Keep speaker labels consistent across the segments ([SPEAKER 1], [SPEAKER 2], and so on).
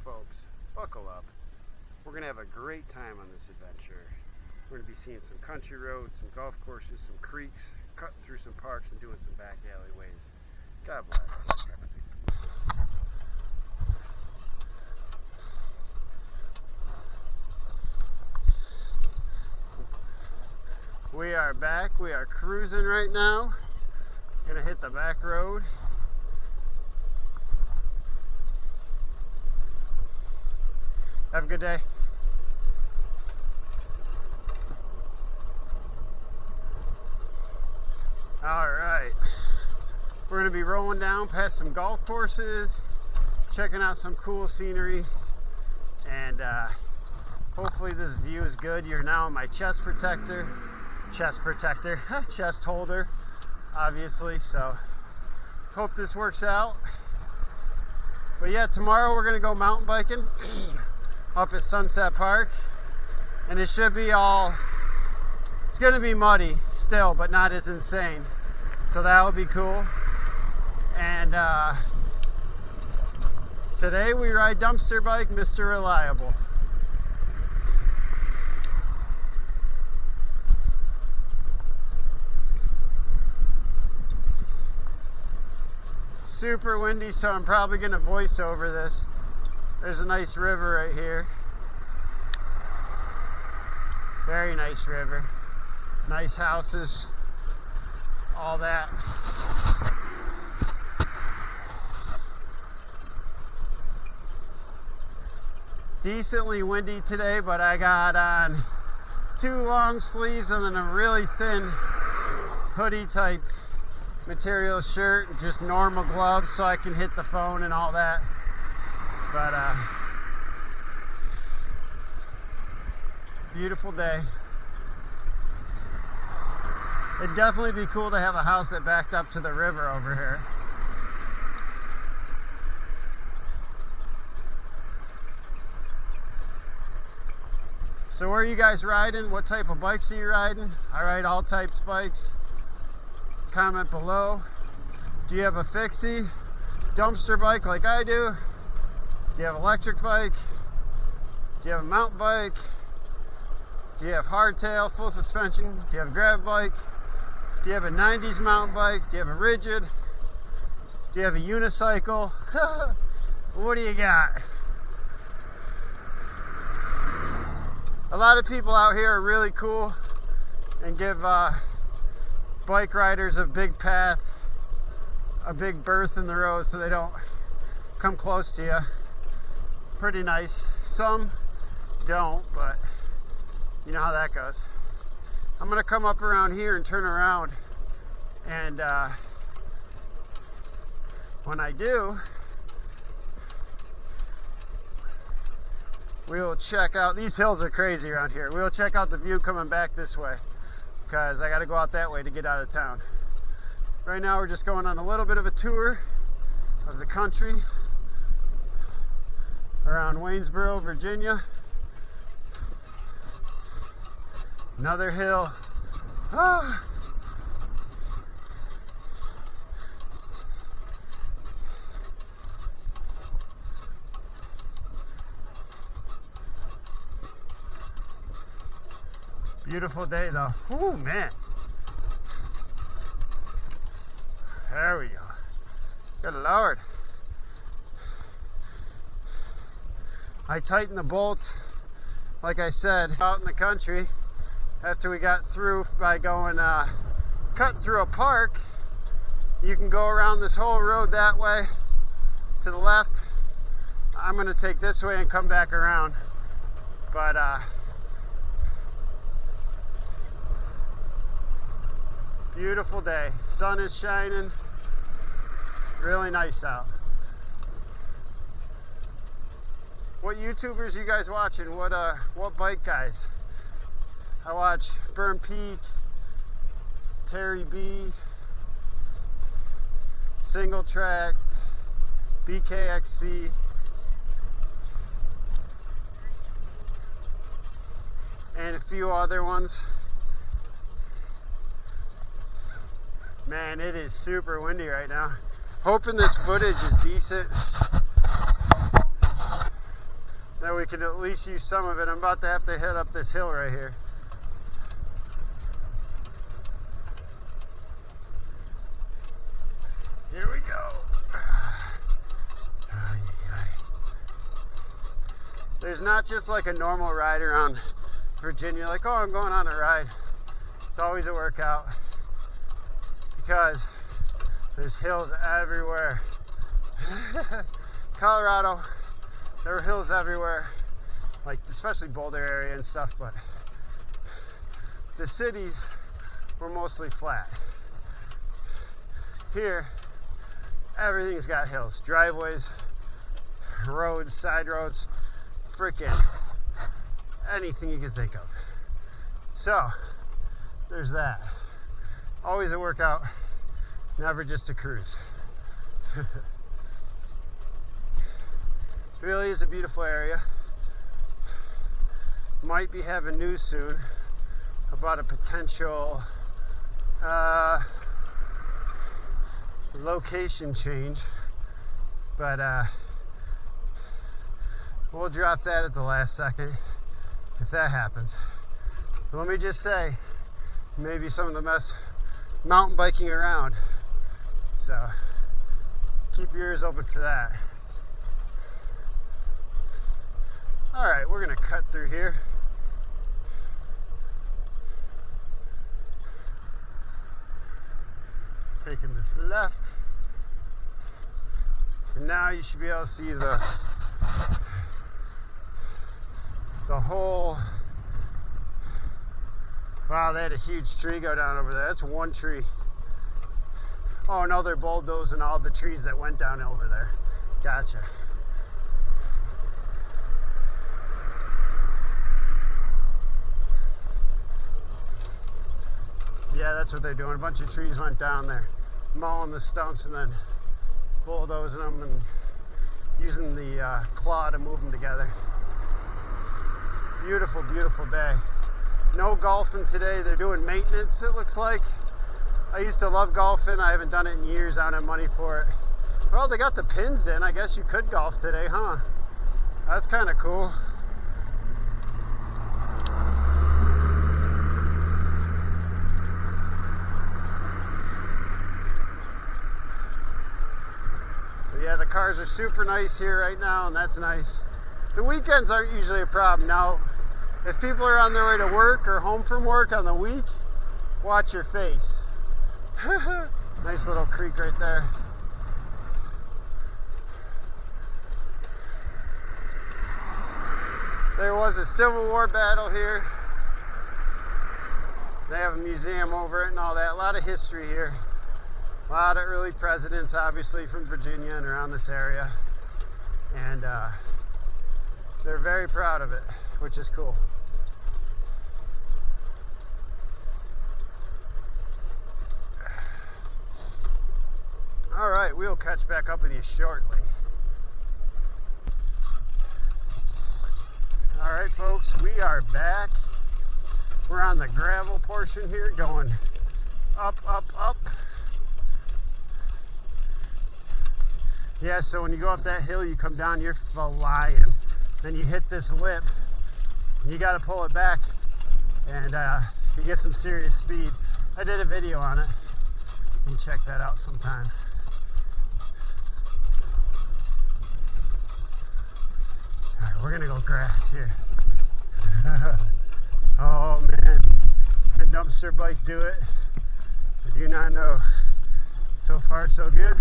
[SPEAKER 1] folks, buckle up. We're going to have a great time on this adventure. We're going to be seeing some country roads, some golf courses, some creeks, cutting through some parks and doing some back alleyways. God bless. We are back. We are cruising right now. Gonna hit the back road. Have a good day. All right. We're gonna be rolling down past some golf courses, checking out some cool scenery, and hopefully this view is good. You're now in my chest protector, chest holder, obviously, so hope this works out. But yeah, tomorrow we're gonna go mountain biking up at Sunset Park, and it should be it's gonna be muddy still, but not as insane, so that will be cool. And today we ride dumpster bike, Mr. Reliable. Super windy, so I'm probably going to voice over this. There's a nice river right here. Very nice river. Nice houses. All that. Decently windy today, but I got on 2 long sleeves and then a really thin hoodie type material shirt, just normal gloves so I can hit the phone and all that. But beautiful day. It'd definitely be cool to have a house that backed up to the river over here. So where are you guys riding? What type of bikes are you riding? I ride all types of bikes. Comment below. Do you have a fixie dumpster bike like I do? Do you have an electric bike? Do you have a mountain bike? Do you have hardtail, full suspension? Do you have a grab bike? Do you have a 90s mountain bike? Do you have a rigid? Do you have a unicycle? What do you got? A lot of people out here are really cool and give bike riders a big path, a big berth in the road so they don't come close to you. Pretty nice. Some don't, but you know how that goes. I'm gonna come up around here and turn around, and when I do, we'll check out, these hills are crazy around here. We'll check out the view coming back this way, because I got to go out that way to get out of town. Right now we're just going on a little bit of a tour of the country around Waynesboro, Virginia. Another hill. Ah. Beautiful day though. Ooh, man. There we go. Good Lord. I tightened the bolts, like I said, out in the country after we got through by going, cutting through a park. You can go around this whole road that way to the left. I'm going to take this way and come back around. But, beautiful day. Sun is shining. Really nice out. What YouTubers you guys watching? What bike guys? I watch Burn Peak, Terry B, Single Track, BKXC, and a few other ones. Man, it is super windy right now. Hoping this footage is decent. so we can at least use some of it. I'm about to have to head up this hill right here. Here we go. There's not just like a normal ride around Virginia, like, oh, I'm going on a ride. It's always a workout because there's hills everywhere. Colorado, there were hills everywhere, like especially Boulder area and stuff, but the cities were mostly flat. Here, everything's got hills, driveways, roads, side roads, freaking anything you can think of. So, there's that. Always a workout, never just a cruise. Really is a beautiful area. Might be having news soon about a potential location change, but we'll drop that at the last second if that happens. But let me just say, maybe some of the best mountain biking around, so keep your ears open for that. All right, we're gonna cut through here. Taking this left, and now you should be able to see the whole. Wow, they had a huge tree go down over there. That's one tree. Oh no, they're bulldozing all the trees that went down over there. Gotcha. Yeah, that's what they're doing. A bunch of trees went down there, mauling the stumps and then bulldozing them and using the claw to move them together. Beautiful, beautiful day. No golfing today. They're doing maintenance, it looks like. I used to love golfing. I haven't done it in years. I don't have money for it. Well, they got the pins in. I guess you could golf today, huh? That's kind of cool. But yeah, the cars are super nice here right now, and that's nice. The weekends aren't usually a problem. Now, if people are on their way to work or home from work on the week, watch your face. Nice little creek right there. There was a Civil War battle here. They have a museum over it and all that. A lot of history here. A lot of early presidents, obviously, from Virginia and around this area. And they're very proud of it, which is cool. All right, we'll catch back up with you shortly. All right, folks, we are back. We're on the gravel portion here, going up, up, up. Yeah, so when you go up that hill, you come down, you're flying. Then you hit this lip, and you got to pull it back, and you get some serious speed. I did a video on it. You can check that out sometime. All right, we're gonna go grass here. Oh man, can dumpster bike do it? I do not know. So far, so good.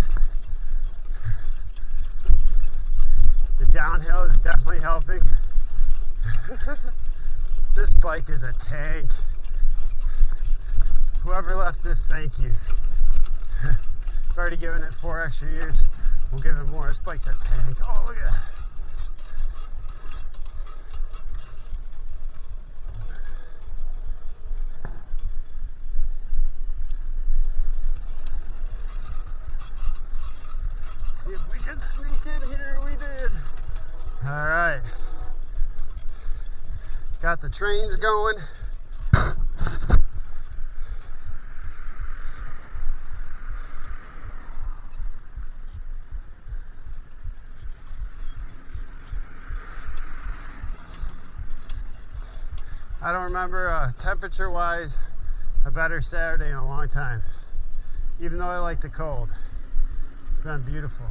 [SPEAKER 1] The downhill is definitely helping. This bike is a tank. Whoever left this, thank you. I've already given it 4 extra years. We'll give it more. This bike's a tank. Oh, look at that. See if we can sneak in here. We did. All right. Got the trains going. I don't remember temperature wise a better Saturday in a long time. Even though I like the cold, it's been beautiful.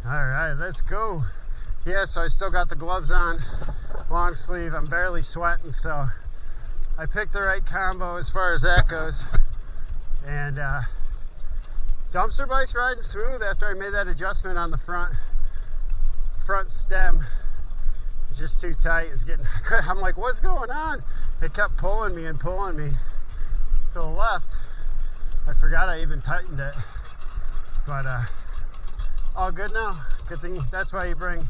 [SPEAKER 1] All right, let's go. Yeah, so I still got the gloves on, long sleeve. I'm barely sweating, so I picked the right combo as far as that goes. And dumpster bike's riding smooth after I made that adjustment on the front stem. It's just too tight. It's getting, I'm like, what's going on? It kept pulling me to the left. I forgot I even tightened it, but all good now. Good thing, that's why you bring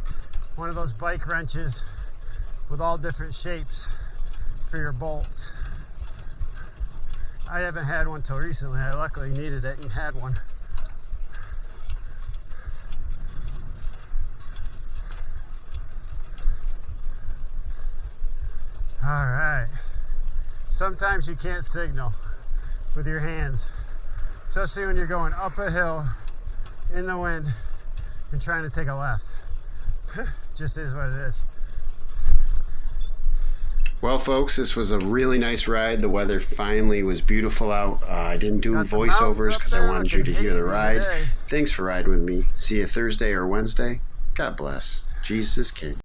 [SPEAKER 1] one of those bike wrenches with all different shapes for your bolts. I haven't had one till recently. I luckily needed it and had one. All right. Sometimes you can't signal with your hands, especially when you're going up a hill in the wind and trying to take a left. Just is what it is.
[SPEAKER 2] Well, folks, this was a really nice ride. The weather finally was beautiful out. I didn't do voiceovers because I wanted you to hear the ride. Thanks for riding with me. See you Thursday or Wednesday. God bless. Jesus is King.